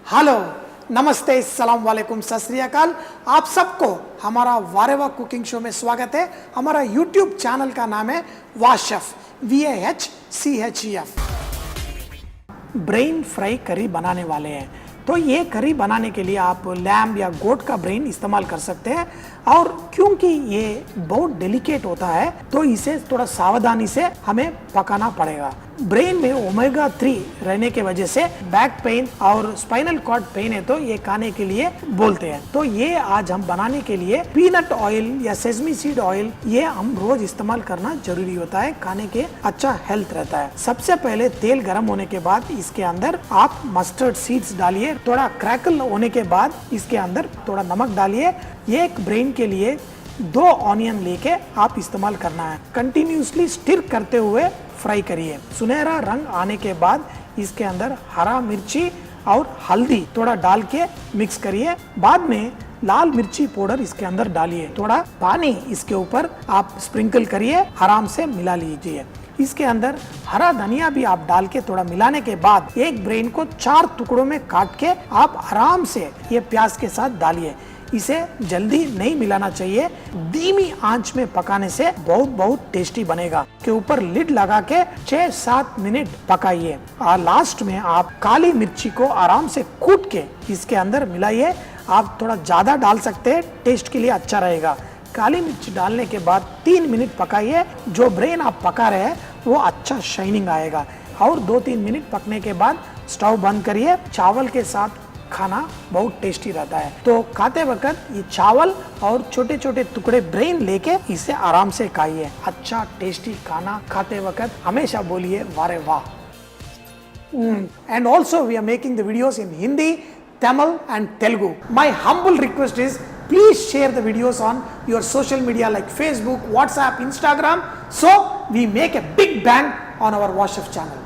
Hello, नमस्ते, अस्सलाम वालेकुम, सत श्री अकाल। आप सबको हमारा वारेवा कुकिंग शो में स्वागत है। हमारा यूट्यूब चैनल का नाम है वाशेफ, VAHCHEF। ब्रेन फ्राई करी बनाने वाले हैं। तो ये करी बनाने के लिए आप लैम्ब या गोट का ब्रेन इस्तेमाल कर सकते हैं, और क्योंकि ये बहुत डेलिकेट होता है तो इसे थोड़ा सावधानी से हमें पकाना पड़ेगा। ब्रेन में ओमेगा 3 रहने के वजह से बैक पेन और स्पाइनल कॉर्ड पेन है तो ये खाने के लिए बोलते हैं। तो ये आज हम बनाने के लिए पीनट ऑयल या सेसमी सीड ऑयल ये हम रोज इस्तेमाल करना जरूरी होता है, खाने के अच्छा हेल्थ रहता है। सबसे पहले तेल गर्म होने के बाद इसके अंदर आप मस्टर्ड सीड्स डालिए, थोड़ा क्रैकल होने के बाद इसके अंदर थोड़ा नमक डालिए। एक ब्रेन के लिए 2 ऑनियन लेके आप इस्तेमाल करना है। कंटिन्यूसली स्टिर करते हुए फ्राई करिए। सुनहरा रंग आने के बाद इसके अंदर हरा मिर्ची और हल्दी थोड़ा डाल के मिक्स करिए। बाद में लाल मिर्ची पाउडर इसके अंदर डालिए, थोड़ा पानी इसके ऊपर आप स्प्रिंकल करिए, आराम से मिला लीजिए। इसके अंदर हरा धनिया भी आप डाल के थोड़ा मिलाने के बाद एक ब्रेन को 4 टुकड़ों में काट के आप आराम से ये प्याज के साथ डालिए। इसे जल्दी नहीं मिलाना चाहिए, धीमी आंच में पकाने से बहुत टेस्टी बनेगा। के ऊपर लिड लगा के 6-7 मिनट पकाइए। और लास्ट में आप काली मिर्ची को आराम से कूट के इसके अंदर मिलाइए। आप थोड़ा ज्यादा डाल सकते हैं, टेस्ट के लिए अच्छा रहेगा। काली मिर्च डालने के बाद 3 मिनट पकाइए। जो ब्रेन आप पका रहे हैं वो अच्छा शाइनिंग आएगा। और 2-3 मिनट पकने के बाद स्टोव बंद करिए। चावल के साथ खाना बहुत टेस्टी रहता है। तो खाते वक्त ये चावल और छोटे छोटे टुकड़े ब्रेन लेके इसे आराम से खाइए। अच्छा टेस्टी खाना खाते वक्त हमेशा बोलिए वारे वाह। And also we are making the videos in Hindi, Tamil and Telugu. My humble request is please share the videos on your social media like Facebook, WhatsApp, Instagram, so we make a big bang on our Vahchef channel.